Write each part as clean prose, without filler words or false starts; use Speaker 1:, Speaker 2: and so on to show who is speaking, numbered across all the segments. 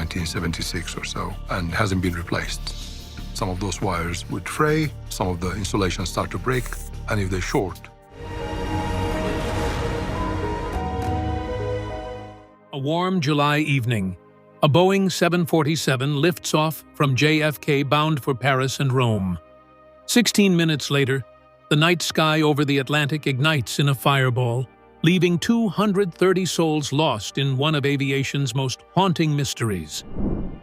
Speaker 1: 1976 or so and hasn't been replaced. Some of those wires would fray, some of the insulations start to break, and if they're short.
Speaker 2: A warm July evening, a Boeing 747 lifts off from JFK bound for Paris and Rome. 16 minutes later, the night sky over the Atlantic ignites in a fireball, leaving 230 souls lost in one of aviation's most haunting mysteries.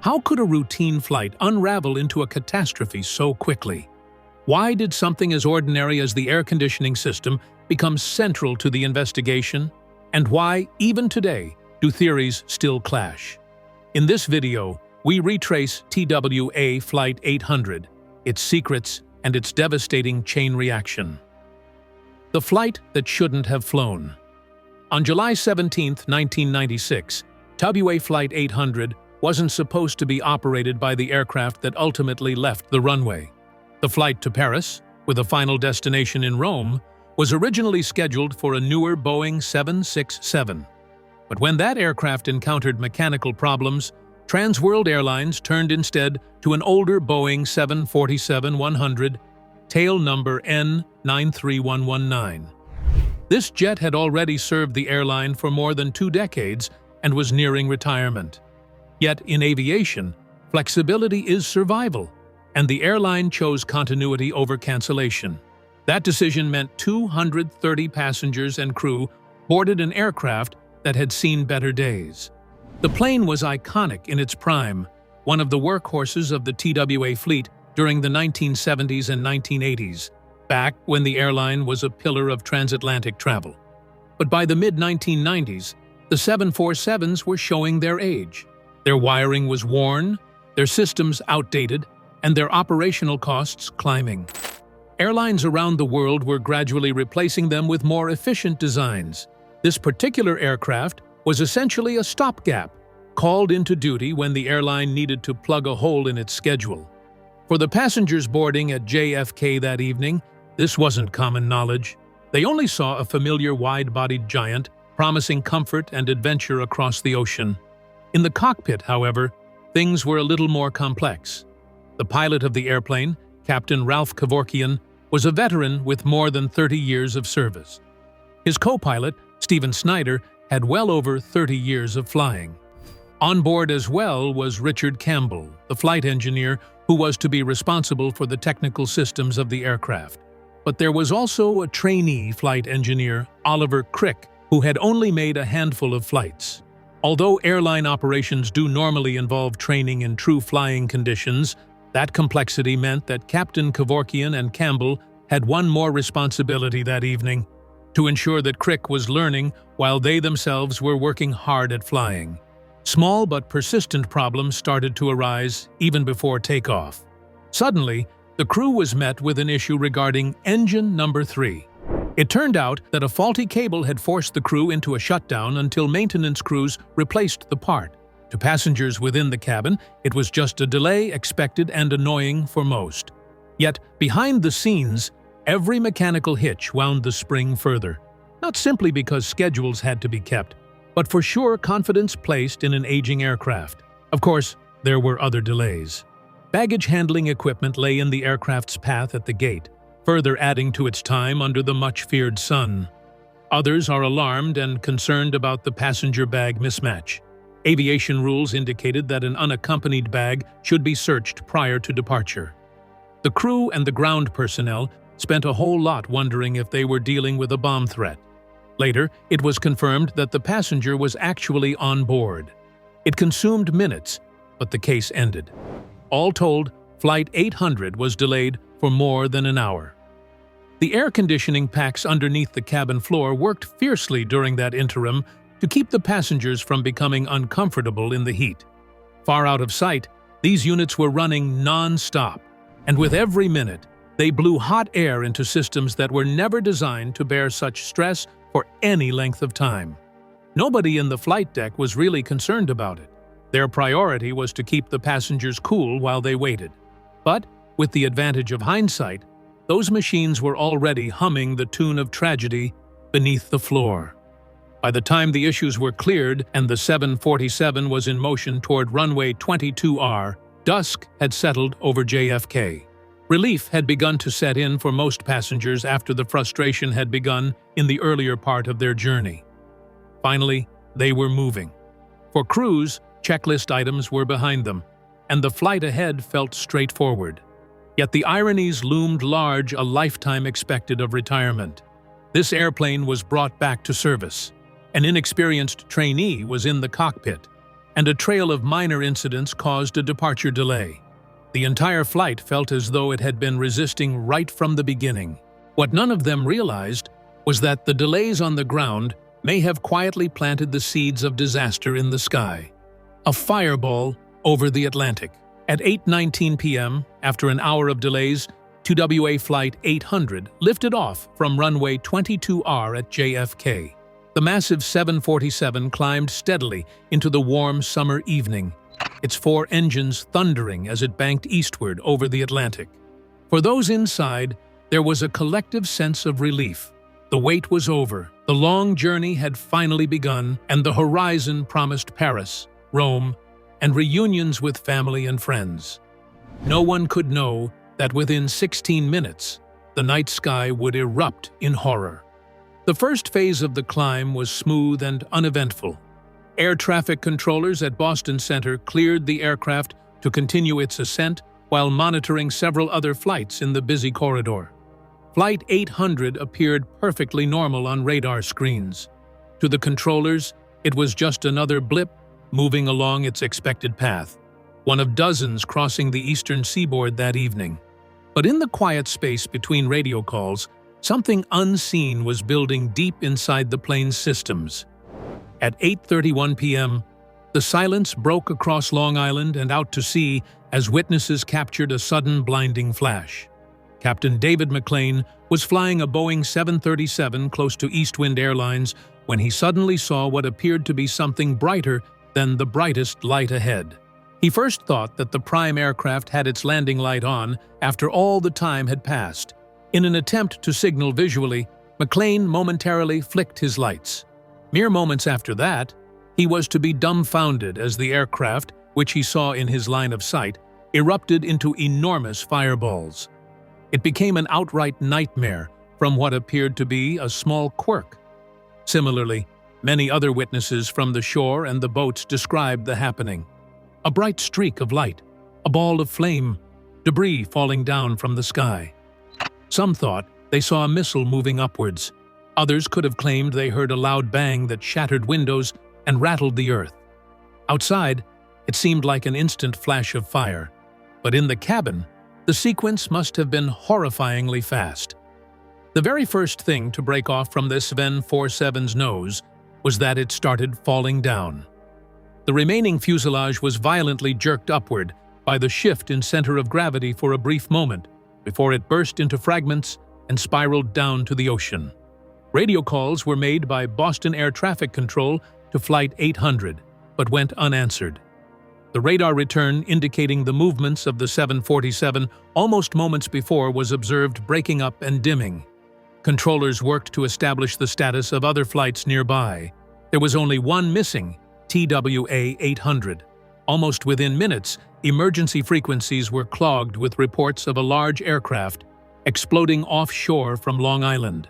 Speaker 2: How could a routine flight unravel into a catastrophe so quickly? Why did something as ordinary as the air conditioning system become central to the investigation? And why, even today, do theories still clash? In this video, we retrace TWA Flight 800, its secrets, and its devastating chain reaction. The flight that shouldn't have flown. On July 17, 1996, TWA Flight 800 wasn't supposed to be operated by the aircraft that ultimately left the runway. The flight to Paris, with a final destination in Rome, was originally scheduled for a newer Boeing 767. But when that aircraft encountered mechanical problems, Transworld Airlines turned instead to an older Boeing 747-100, tail number N93119. This jet had already served the airline for more than 2 decades and was nearing retirement. Yet in aviation, flexibility is survival, and the airline chose continuity over cancellation. That decision meant 230 passengers and crew boarded an aircraft that had seen better days. The plane was iconic in its prime, one of the workhorses of the TWA fleet during the 1970s and 1980s, back when the airline was a pillar of transatlantic travel. But by the mid-1990s, the 747s were showing their age. Their wiring was worn, their systems outdated, and their operational costs climbing. Airlines around the world were gradually replacing them with more efficient designs. This particular aircraft was essentially a stopgap, called into duty when the airline needed to plug a hole in its schedule. For the passengers boarding at JFK that evening, this wasn't common knowledge. They only saw a familiar wide-bodied giant, promising comfort and adventure across the ocean. In the cockpit, however, things were a little more complex. The pilot of the airplane, Captain Ralph Kevorkian, was a veteran with more than 30 years of service. His co-pilot, Stephen Snyder, had well over 30 years of flying. On board as well was Richard Campbell, the flight engineer who was to be responsible for the technical systems of the aircraft. But there was also a trainee flight engineer, Oliver Crick, who had only made a handful of flights. Although airline operations do normally involve training in true flying conditions, that complexity meant that Captain Kevorkian and Campbell had one more responsibility that evening: to ensure that Crick was learning while they themselves were working hard at flying. Small but persistent problems started to arise even before takeoff. Suddenly, the crew was met with an issue regarding engine number 3. It turned out that a faulty cable had forced the crew into a shutdown until maintenance crews replaced the part. To passengers within the cabin, it was just a delay expected and annoying for most. Yet, behind the scenes, every mechanical hitch wound the spring further, not simply because schedules had to be kept, but for sure confidence placed in an aging aircraft. Of course, there were other delays. Baggage handling equipment lay in the aircraft's path at the gate, further adding to its time under the much-feared sun. Others are alarmed and concerned about the passenger bag mismatch. Aviation rules indicated that an unaccompanied bag should be searched prior to departure. The crew and the ground personnel spent a whole lot wondering if they were dealing with a bomb threat. Later, it was confirmed that the passenger was actually on board. It consumed minutes, but the case ended. All told, Flight 800 was delayed for more than an hour. The air conditioning packs underneath the cabin floor worked fiercely during that interim to keep the passengers from becoming uncomfortable in the heat. Far out of sight, these units were running non-stop, and with every minute, they blew hot air into systems that were never designed to bear such stress for any length of time. Nobody in the flight deck was really concerned about it. Their priority was to keep the passengers cool while they waited. But, with the advantage of hindsight, those machines were already humming the tune of tragedy beneath the floor. By the time the issues were cleared and the 747 was in motion toward runway 22R, dusk had settled over JFK. Relief had begun to set in for most passengers after the frustration had begun in the earlier part of their journey. Finally, they were moving. For crews, checklist items were behind them, and the flight ahead felt straightforward. Yet the ironies loomed large, a lifetime expected of retirement. This airplane was brought back to service. An inexperienced trainee was in the cockpit, and a trail of minor incidents caused a departure delay. The entire flight felt as though it had been resisting right from the beginning. What none of them realized was that the delays on the ground may have quietly planted the seeds of disaster in the sky. A fireball over the Atlantic. At 8:19 p.m., after an hour of delays, TWA Flight 800 lifted off from runway 22R at JFK. The massive 747 climbed steadily into the warm summer evening, its 4 engines thundering as it banked eastward over the Atlantic. For those inside, there was a collective sense of relief. The wait was over, the long journey had finally begun, and the horizon promised Paris, Rome, and reunions with family and friends. No one could know that within 16 minutes, the night sky would erupt in horror. The first phase of the climb was smooth and uneventful. Air traffic controllers at Boston Center cleared the aircraft to continue its ascent while monitoring several other flights in the busy corridor. Flight 800 appeared perfectly normal on radar screens. To the controllers, it was just another blip moving along its expected path, one of dozens crossing the eastern seaboard that evening. But in the quiet space between radio calls, something unseen was building deep inside the plane's systems. At 8:31 p.m., the silence broke across Long Island and out to sea as witnesses captured a sudden blinding flash. Captain David McLean was flying a Boeing 737 close to Eastwind Airlines when he suddenly saw what appeared to be something brighter than the brightest light ahead. He first thought that the prime aircraft had its landing light on after all the time had passed. In an attempt to signal visually, McLean momentarily flicked his lights. Mere moments after that, he was to be dumbfounded as the aircraft, which he saw in his line of sight, erupted into enormous fireballs. It became an outright nightmare from what appeared to be a small quirk. Similarly, many other witnesses from the shore and the boats described the happening. A bright streak of light, a ball of flame, debris falling down from the sky. Some thought they saw a missile moving upwards. Others could have claimed they heard a loud bang that shattered windows and rattled the earth. Outside, it seemed like an instant flash of fire. But in the cabin, the sequence must have been horrifyingly fast. The very first thing to break off from this 747's nose was that it started falling down. The remaining fuselage was violently jerked upward by the shift in center of gravity for a brief moment before it burst into fragments and spiraled down to the ocean. Radio calls were made by Boston Air Traffic Control to Flight 800, but went unanswered. The radar return indicating the movements of the 747 almost moments before was observed breaking up and dimming. Controllers worked to establish the status of other flights nearby. There was only one missing, TWA 800. Almost within minutes, emergency frequencies were clogged with reports of a large aircraft exploding offshore from Long Island.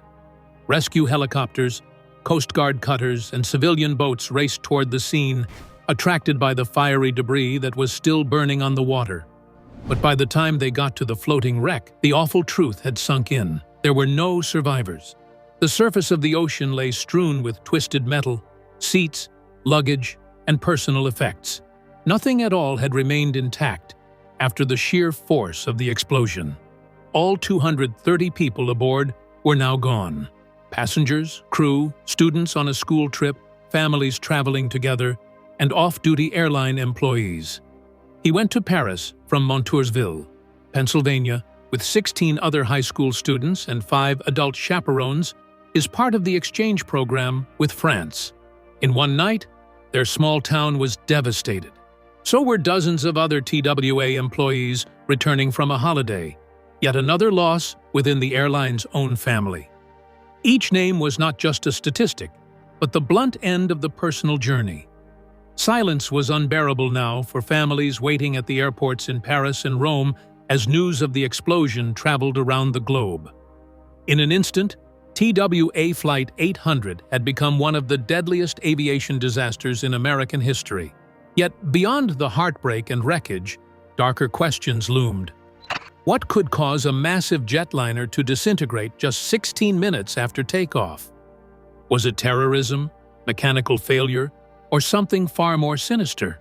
Speaker 2: Rescue helicopters, Coast Guard cutters, and civilian boats raced toward the scene, attracted by the fiery debris that was still burning on the water. But by the time they got to the floating wreck, the awful truth had sunk in. There were no survivors. The surface of the ocean lay strewn with twisted metal, seats, luggage, and personal effects. Nothing at all had remained intact after the sheer force of the explosion. All 230 people aboard were now gone. Passengers, crew, students on a school trip, families traveling together, and off-duty airline employees. He went to Paris from Montoursville, Pennsylvania, with 16 other high school students and 5 adult chaperones, is part of the exchange program with France. In one night, their small town was devastated. So were dozens of other TWA employees returning from a holiday, yet another loss within the airline's own family. Each name was not just a statistic, but the blunt end of the personal journey. Silence was unbearable now for families waiting at the airports in Paris and Rome as news of the explosion traveled around the globe. In an instant, TWA Flight 800 had become one of the deadliest aviation disasters in American history. Yet, beyond the heartbreak and wreckage, darker questions loomed. What could cause a massive jetliner to disintegrate just 16 minutes after takeoff? Was it terrorism, mechanical failure, or something far more sinister?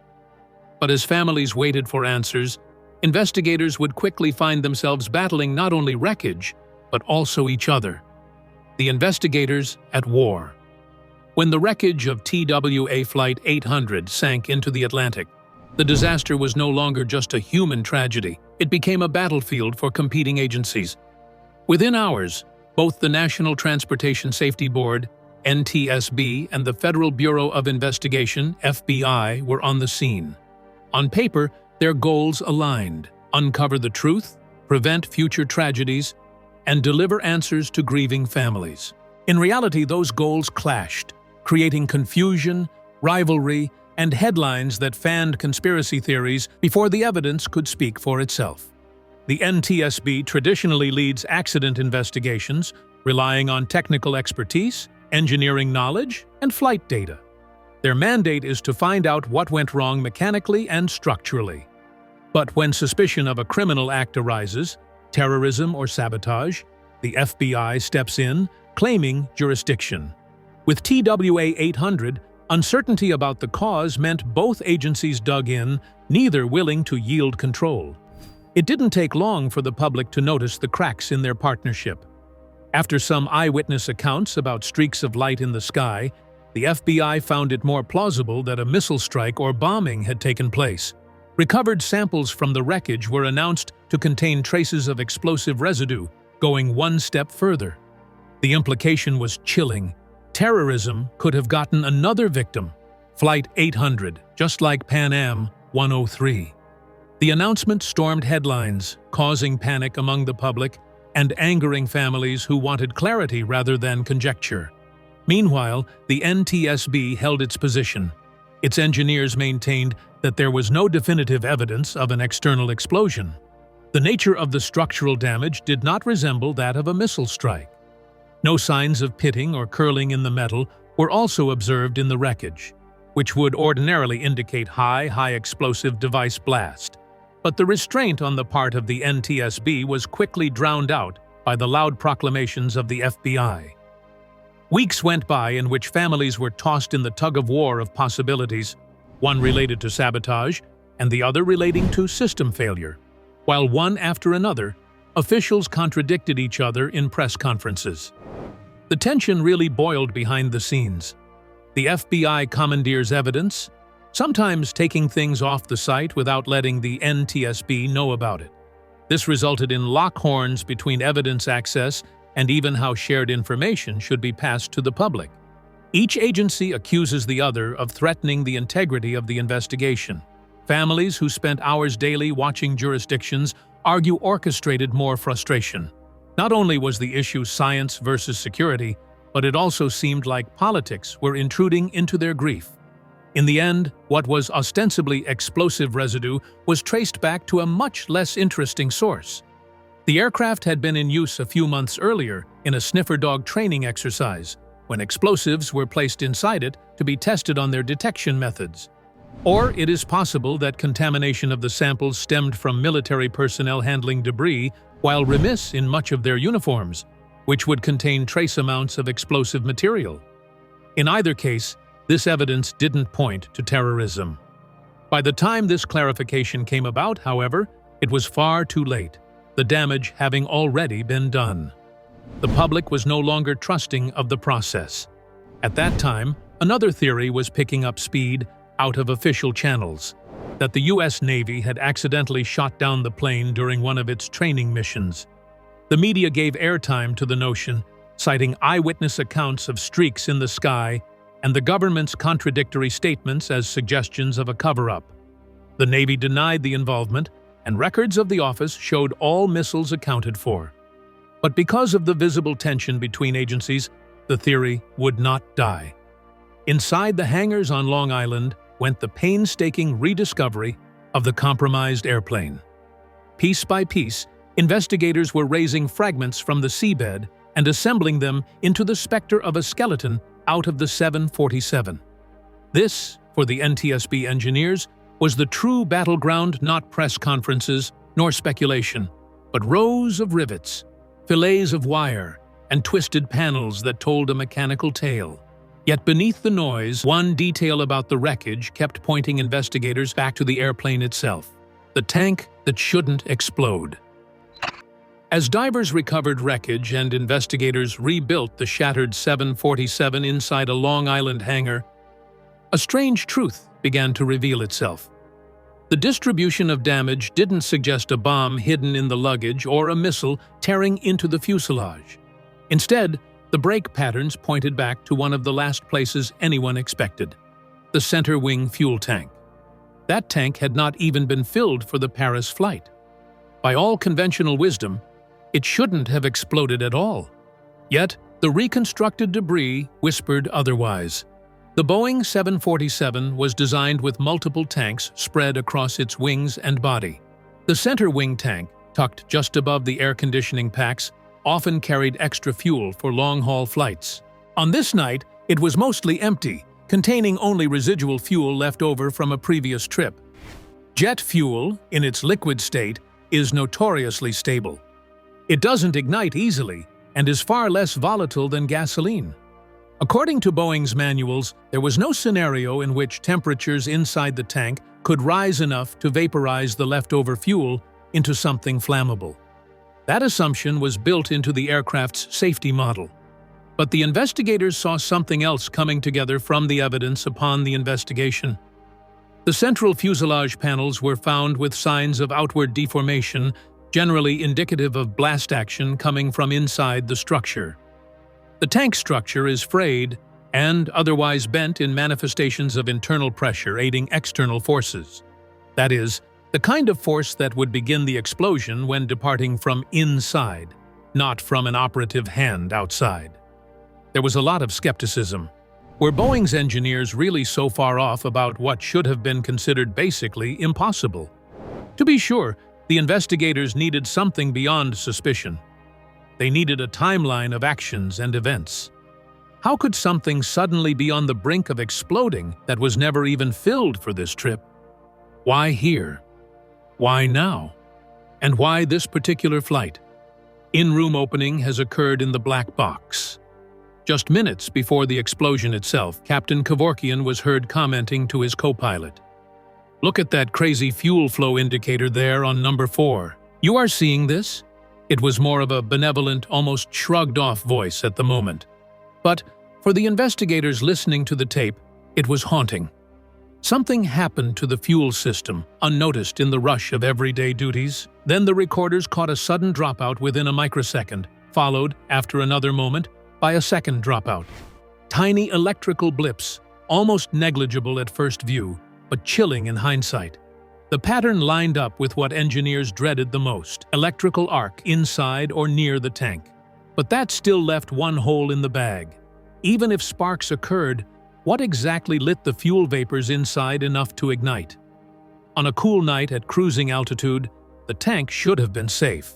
Speaker 2: But as families waited for answers, investigators would quickly find themselves battling not only wreckage, but also each other. The investigators at war. When the wreckage of TWA Flight 800 sank into the Atlantic, the disaster was no longer just a human tragedy. It became a battlefield for competing agencies. Within hours, both the National Transportation Safety Board, NTSB, and the Federal Bureau of Investigation, FBI, were on the scene. On paper, their goals aligned: uncover the truth, prevent future tragedies, and deliver answers to grieving families. In reality, those goals clashed, creating confusion, rivalry, and headlines that fanned conspiracy theories before the evidence could speak for itself. The NTSB traditionally leads accident investigations, relying on technical expertise, engineering knowledge, and flight data. Their mandate is to find out what went wrong mechanically and structurally. But when suspicion of a criminal act arises, terrorism or sabotage, the FBI steps in, claiming jurisdiction. With TWA 800, uncertainty about the cause meant both agencies dug in, neither willing to yield control. It didn't take long for the public to notice the cracks in their partnership. After some eyewitness accounts about streaks of light in the sky, the FBI found it more plausible that a missile strike or bombing had taken place. Recovered samples from the wreckage were announced to contain traces of explosive residue, going one step further. The implication was chilling. Terrorism could have gotten another victim, Flight 800, just like Pan Am 103. The announcement stormed headlines, causing panic among the public and angering families who wanted clarity rather than conjecture. Meanwhile, the NTSB held its position. Its engineers maintained that there was no definitive evidence of an external explosion. The nature of the structural damage did not resemble that of a missile strike. No signs of pitting or curling in the metal were also observed in the wreckage, which would ordinarily indicate high explosive device blast. But the restraint on the part of the NTSB was quickly drowned out by the loud proclamations of the FBI. Weeks went by in which families were tossed in the tug-of-war of possibilities, one related to sabotage and the other relating to system failure. While one after another, officials contradicted each other in press conferences. The tension really boiled behind the scenes. The FBI commandeers evidence, sometimes taking things off the site without letting the NTSB know about it. This resulted in lock-horns between evidence access and even how shared information should be passed to the public. Each agency accuses the other of threatening the integrity of the investigation. Families who spent hours daily watching jurisdictions argue orchestrated more frustration. Not only was the issue science versus security, but it also seemed like politics were intruding into their grief. In the end, what was ostensibly explosive residue was traced back to a much less interesting source. The aircraft had been in use a few months earlier in a sniffer dog training exercise, when explosives were placed inside it to be tested on their detection methods. Or it is possible that contamination of the samples stemmed from military personnel handling debris while remiss in much of their uniforms, which would contain trace amounts of explosive material. In either case, this evidence didn't point to terrorism. By the time this clarification came about, however, it was far too late, the damage having already been done. The public was no longer trusting of the process. At that time, another theory was picking up speed out of official channels, that the U.S. Navy had accidentally shot down the plane during one of its training missions. The media gave airtime to the notion, citing eyewitness accounts of streaks in the sky and the government's contradictory statements as suggestions of a cover-up. The Navy denied the involvement, and records of the office showed all missiles accounted for. But because of the visible tension between agencies, the theory would not die. Inside the hangars on Long Island went the painstaking rediscovery of the compromised airplane. Piece by piece, investigators were raising fragments from the seabed and assembling them into the specter of a skeleton out of the 747. This, for the NTSB engineers, was the true battleground, not press conferences nor speculation, but rows of rivets, fillets of wire, and twisted panels that told a mechanical tale. Yet beneath the noise, one detail about the wreckage kept pointing investigators back to the airplane itself, the tank that shouldn't explode. As divers recovered wreckage and investigators rebuilt the shattered 747 inside a Long Island hangar, a strange truth began to reveal itself. The distribution of damage didn't suggest a bomb hidden in the luggage or a missile tearing into the fuselage. Instead, the break patterns pointed back to one of the last places anyone expected, the center wing fuel tank. That tank had not even been filled for the Paris flight. By all conventional wisdom, it shouldn't have exploded at all. Yet, the reconstructed debris whispered otherwise. The Boeing 747 was designed with multiple tanks spread across its wings and body. The center wing tank, tucked just above the air conditioning packs, often carried extra fuel for long-haul flights. On this night, it was mostly empty, containing only residual fuel left over from a previous trip. Jet fuel, in its liquid state, is notoriously stable. It doesn't ignite easily and is far less volatile than gasoline. According to Boeing's manuals, there was no scenario in which temperatures inside the tank could rise enough to vaporize the leftover fuel into something flammable. That assumption was built into the aircraft's safety model. But the investigators saw something else coming together from the evidence upon the investigation. The central fuselage panels were found with signs of outward deformation, generally indicative of blast action coming from inside the structure. The tank structure is frayed and otherwise bent in manifestations of internal pressure aiding external forces. That is, the kind of force that would begin the explosion when departing from inside, not from an operative hand outside. There was a lot of skepticism. Were Boeing's engineers really so far off about what should have been considered basically impossible? To be sure, the investigators needed something beyond suspicion. They needed a timeline of actions and events. How could something suddenly be on the brink of exploding that was never even filled for this trip? Why here? Why now? And why this particular flight? In-room opening has occurred in the black box. Just minutes before the explosion itself, Captain Kevorkian was heard commenting to his co-pilot. "Look at that crazy fuel flow indicator there on number 4. You are seeing this?" It was more of a benevolent, almost shrugged-off voice at the moment. But for the investigators listening to the tape, it was haunting. Something happened to the fuel system, unnoticed in the rush of everyday duties. Then the recorders caught a sudden dropout within a microsecond, followed, after another moment, by a second dropout. Tiny electrical blips, almost negligible at first view, but chilling in hindsight. The pattern lined up with what engineers dreaded the most, electrical arc inside or near the tank. But that still left one hole in the bag. Even if sparks occurred, what exactly lit the fuel vapors inside enough to ignite? On a cool night at cruising altitude, the tank should have been safe.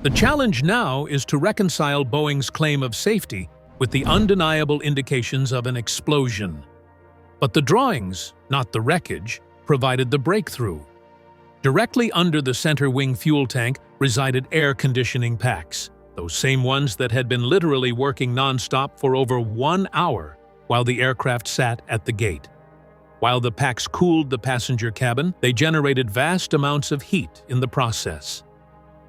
Speaker 2: The challenge now is to reconcile Boeing's claim of safety with the undeniable indications of an explosion. But the drawings, not the wreckage, provided the breakthrough. Directly under the center wing fuel tank resided air conditioning packs, those same ones that had been literally working non-stop for over 1 hour while the aircraft sat at the gate. While the packs cooled the passenger cabin, they generated vast amounts of heat in the process.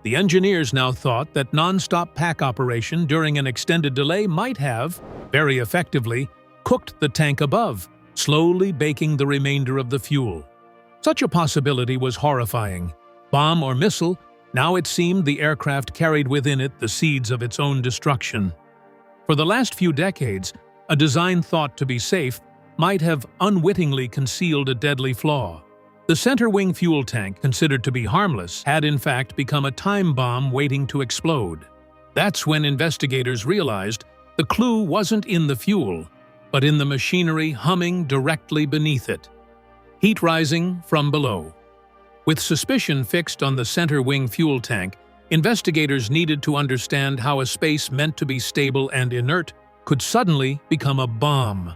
Speaker 2: The engineers now thought that non-stop pack operation during an extended delay might have, very effectively, cooked the tank above, slowly baking the remainder of the fuel. Such a possibility was horrifying. Bomb or missile, now it seemed the aircraft carried within it the seeds of its own destruction. For the last few decades, a design thought to be safe might have unwittingly concealed a deadly flaw. The center wing fuel tank, considered to be harmless, had in fact become a time bomb waiting to explode. That's when investigators realized the clue wasn't in the fuel. but in the machinery humming directly beneath it. Heat rising from below. With suspicion fixed on the center wing fuel tank, investigators needed to understand how a space meant to be stable and inert could suddenly become a bomb.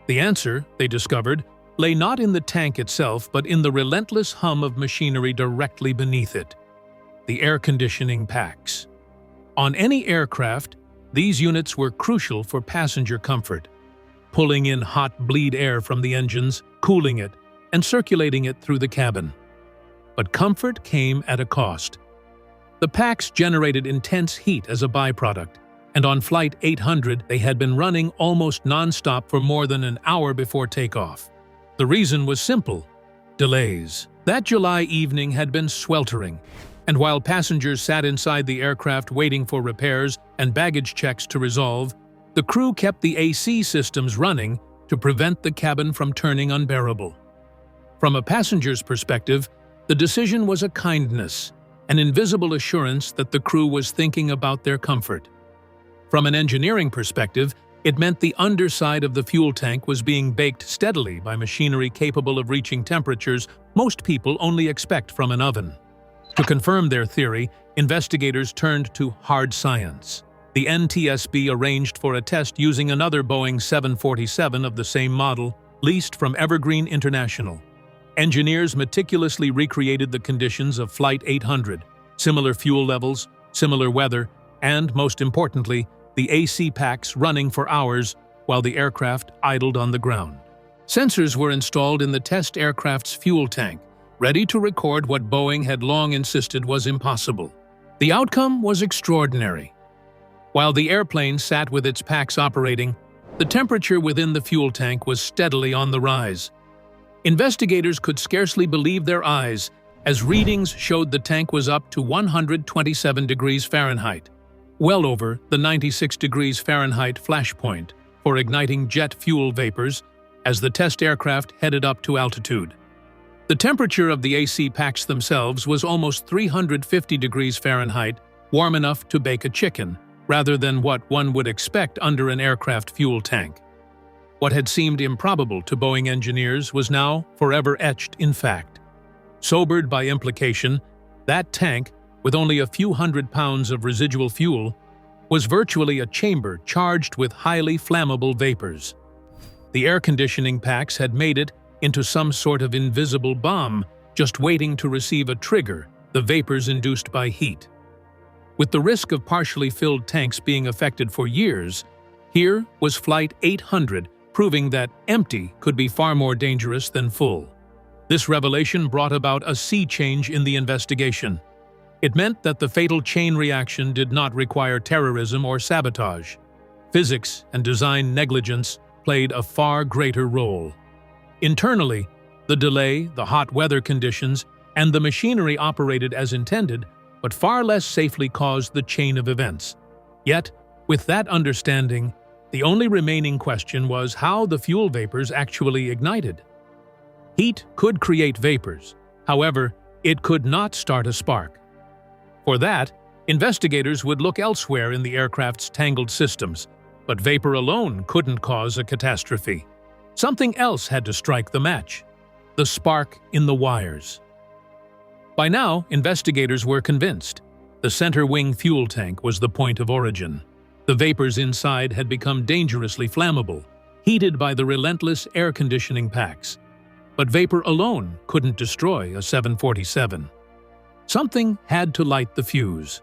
Speaker 2: The answer, they discovered, lay not in the tank itself but in the relentless hum of machinery directly beneath it. The air conditioning packs. On any aircraft, these units were crucial for passenger comfort, pulling in hot bleed air from the engines, cooling it, and circulating it through the cabin. But comfort came at a cost. The packs generated intense heat as a byproduct, and on Flight 800 they had been running almost non-stop for more than an hour before takeoff. The reason was simple: delays. That July evening had been sweltering, and while passengers sat inside the aircraft waiting for repairs and baggage checks to resolve, the crew kept the AC systems running to prevent the cabin from turning unbearable. From a passenger's perspective, the decision was a kindness, an invisible assurance that the crew was thinking about their comfort. From an engineering perspective, it meant the underside of the fuel tank was being baked steadily by machinery capable of reaching temperatures most people only expect from an oven. To confirm their theory, investigators turned to hard science. The NTSB arranged for a test using another Boeing 747 of the same model, leased from Evergreen International. Engineers meticulously recreated the conditions of Flight 800, similar fuel levels, similar weather, and, most importantly, the AC packs running for hours while the aircraft idled on the ground. Sensors were installed in the test aircraft's fuel tank, ready to record what Boeing had long insisted was impossible. The outcome was extraordinary. While the airplane sat with its packs operating, the temperature within the fuel tank was steadily on the rise. Investigators could scarcely believe their eyes as readings showed the tank was up to 127 degrees Fahrenheit, well over the 96 degrees Fahrenheit flashpoint for igniting jet fuel vapors as the test aircraft headed up to altitude. The temperature of the AC packs themselves was almost 350 degrees Fahrenheit, warm enough to bake a chicken, rather than what one would expect under an aircraft fuel tank. What had seemed improbable to Boeing engineers was now forever etched in fact. Sobered by implication, that tank, with only a few hundred pounds of residual fuel, was virtually a chamber charged with highly flammable vapors. The air conditioning packs had made it into some sort of invisible bomb, just waiting to receive a trigger, the vapors induced by heat. With the risk of partially filled tanks being affected for years, here was Flight 800 proving that empty could be far more dangerous than full. This revelation brought about a sea change in the investigation. It meant that the fatal chain reaction did not require terrorism or sabotage. Physics and design negligence played a far greater role. Internally, the delay, the hot weather conditions, and the machinery operated as intended, but far less safely caused the chain of events. Yet, with that understanding, the only remaining question was how the fuel vapors actually ignited. Heat could create vapors. However, it could not start a spark. For that, investigators would look elsewhere in the aircraft's tangled systems, but vapor alone couldn't cause a catastrophe. Something else had to strike the match: the spark in the wires. By now, investigators were convinced. The center wing fuel tank was the point of origin. The vapors inside had become dangerously flammable, heated by the relentless air conditioning packs. But vapor alone couldn't destroy a 747. Something had to light the fuse.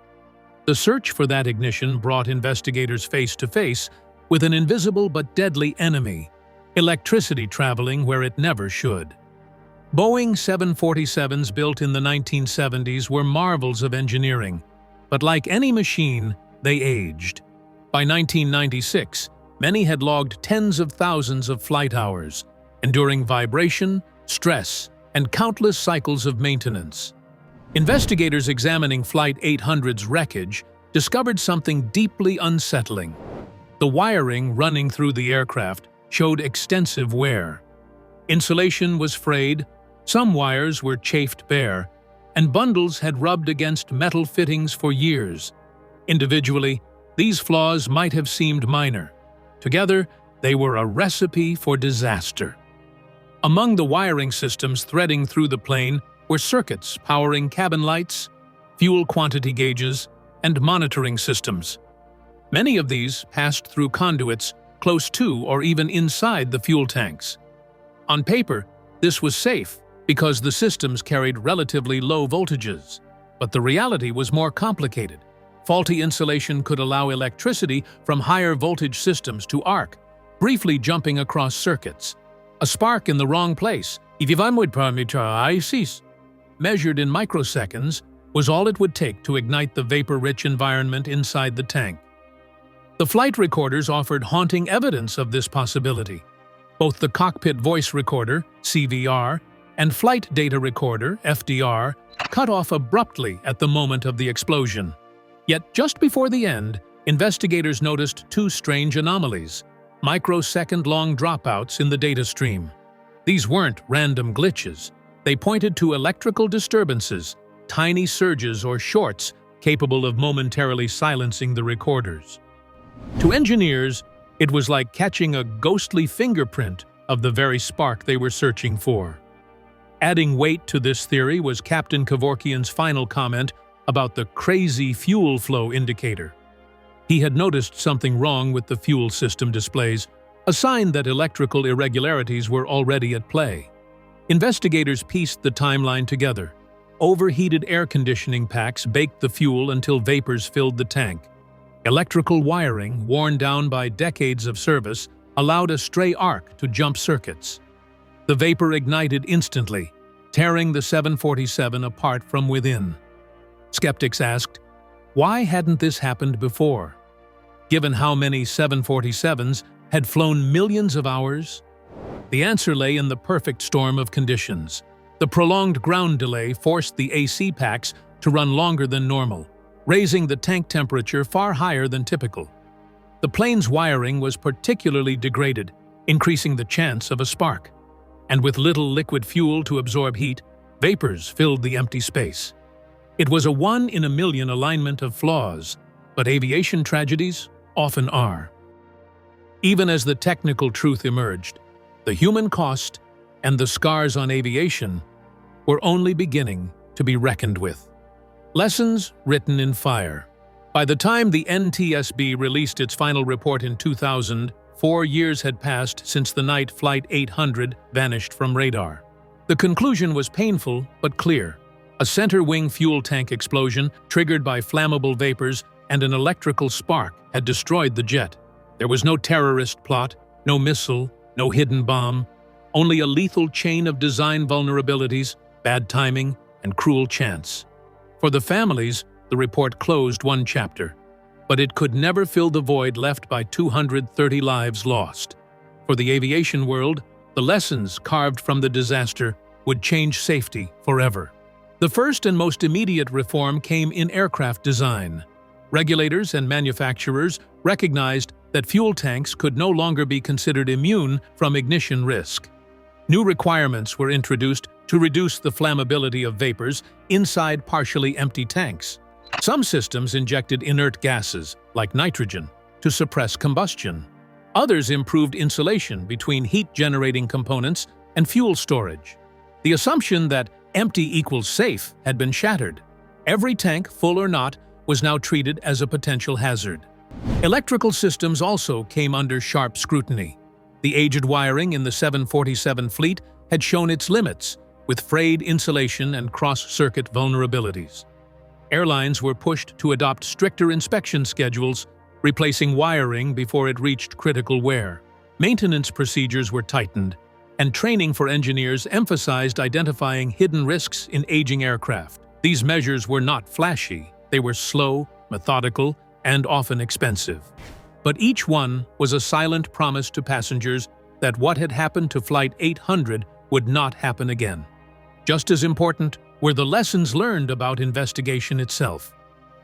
Speaker 2: The search for that ignition brought investigators face to face with an invisible but deadly enemy: electricity traveling where it never should. Boeing 747s built in the 1970s were marvels of engineering, but like any machine, they aged. By 1996, many had logged tens of thousands of flight hours, enduring vibration, stress, and countless cycles of maintenance. Investigators examining Flight 800's wreckage discovered something deeply unsettling. The wiring running through the aircraft showed extensive wear. Insulation was frayed, some wires were chafed bare, and bundles had rubbed against metal fittings for years. Individually, these flaws might have seemed minor. Together, They were a recipe for disaster. Among the wiring systems threading through the plane were circuits powering cabin lights, fuel quantity gauges, and monitoring systems. Many of these passed through conduits close to or even inside the fuel tanks. On paper, this was safe because the systems carried relatively low voltages, but the reality was more complicated. Faulty insulation could allow electricity from higher voltage systems to arc, briefly jumping across circuits. A spark in the wrong place, measured in microseconds, was all it would take to ignite the vapor-rich environment inside the tank. The flight recorders offered haunting evidence of this possibility. Both the cockpit voice recorder, CVR, and flight data recorder, FDR, cut off abruptly at the moment of the explosion. Yet just before the end, investigators noticed two strange anomalies: microsecond-long dropouts in the data stream. These weren't random glitches. They pointed to electrical disturbances, tiny surges or shorts capable of momentarily silencing the recorders. To engineers, it was like catching a ghostly fingerprint of the very spark they were searching for. Adding weight to this theory was Captain Kevorkian's final comment about the crazy fuel flow indicator. He had noticed something wrong with the fuel system displays, a sign that electrical irregularities were already at play. Investigators pieced the timeline together. Overheated air conditioning packs baked the fuel until vapors filled the tank. Electrical wiring, worn down by decades of service, allowed a stray arc to jump circuits. The vapor ignited instantly, tearing the 747 apart from within. Skeptics asked, why hadn't this happened before? Given how many 747s had flown millions of hours? The answer lay in the perfect storm of conditions. The prolonged ground delay forced the AC packs to run longer than normal, raising the tank temperature far higher than typical. The plane's wiring was particularly degraded, increasing the chance of a spark. And with little liquid fuel to absorb heat, vapors filled the empty space. It was a one-in-a-million alignment of flaws, but aviation tragedies often are. Even as the technical truth emerged, the human cost and the scars on aviation were only beginning to be reckoned with. Lessons written in fire. By the time the NTSB released its final report in 2000, 4 years had passed since the night Flight 800 vanished from radar. The conclusion was painful but clear. A center-wing fuel tank explosion, triggered by flammable vapors and an electrical spark, had destroyed the jet. There was no terrorist plot, no missile, no hidden bomb, only a lethal chain of design vulnerabilities, bad timing, and cruel chance. For the families, the report closed one chapter, but it could never fill the void left by 230 lives lost. For the aviation world, the lessons carved from the disaster would change safety forever. The first and most immediate reform came in aircraft design. Regulators and manufacturers recognized that fuel tanks could no longer be considered immune from ignition risk. New requirements were introduced to reduce the flammability of vapors inside partially empty tanks. Some systems injected inert gases, like nitrogen, to suppress combustion. Others improved insulation between heat-generating components and fuel storage. The assumption that empty equals safe had been shattered. Every tank, full or not, was now treated as a potential hazard. Electrical systems also came under sharp scrutiny. The aged wiring in the 747 fleet had shown its limits, with frayed insulation and cross-circuit vulnerabilities. Airlines were pushed to adopt stricter inspection schedules, replacing wiring before it reached critical wear. Maintenance procedures were tightened, and training for engineers emphasized identifying hidden risks in aging aircraft. These measures were not flashy, they were slow, methodical, and often expensive. But each one was a silent promise to passengers that what had happened to Flight 800 would not happen again. Just as important were the lessons learned about investigation itself.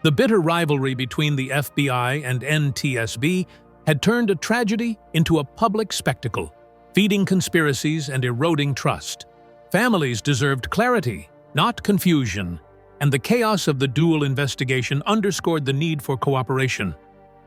Speaker 2: The bitter rivalry between the FBI and NTSB had turned a tragedy into a public spectacle, feeding conspiracies and eroding trust. Families deserved clarity, not confusion, and the chaos of the dual investigation underscored the need for cooperation.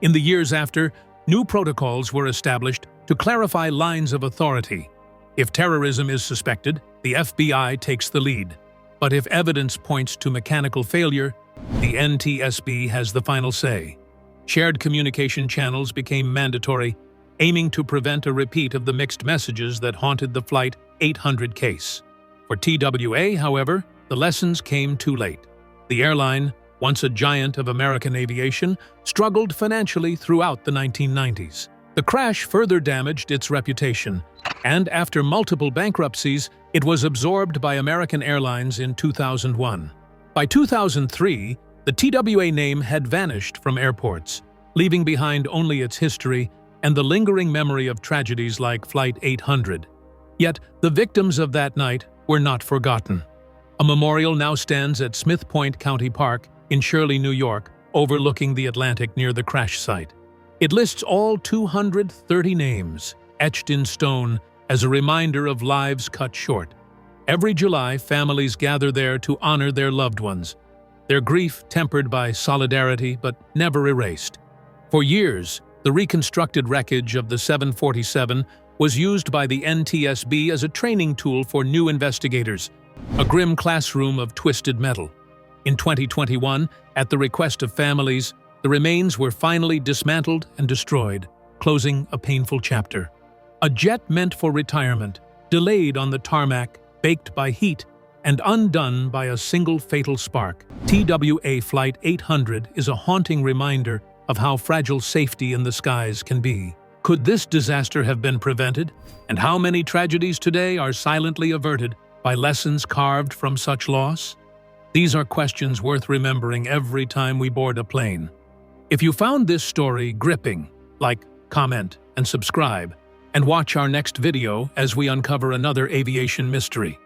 Speaker 2: In the years after, new protocols were established to clarify lines of authority. If terrorism is suspected, the FBI takes the lead. But if evidence points to mechanical failure, the NTSB has the final say. Shared communication channels became mandatory, aiming to prevent a repeat of the mixed messages that haunted the Flight 800 case. For TWA, however, the lessons came too late. The airline, once a giant of American aviation, struggled financially throughout the 1990s. The crash further damaged its reputation, and after multiple bankruptcies, it was absorbed by American Airlines in 2001. By 2003, the TWA name had vanished from airports, leaving behind only its history and the lingering memory of tragedies like Flight 800. Yet, the victims of that night were not forgotten. A memorial now stands at Smith Point County Park in Shirley, New York, overlooking the Atlantic near the crash site. It lists all 230 names, etched in stone as a reminder of lives cut short. Every July, families gather there to honor their loved ones, their grief tempered by solidarity but never erased. For years, the reconstructed wreckage of the 747 was used by the NTSB as a training tool for new investigators, a grim classroom of twisted metal. In 2021, at the request of families, the remains were finally dismantled and destroyed, closing a painful chapter. A jet meant for retirement, delayed on the tarmac, baked by heat, and undone by a single fatal spark. TWA Flight 800 is a haunting reminder of how fragile safety in the skies can be. Could this disaster have been prevented? And how many tragedies today are silently averted by lessons carved from such loss? These are questions worth remembering every time we board a plane. If you found this story gripping, like, comment, and subscribe, and watch our next video as we uncover another aviation mystery.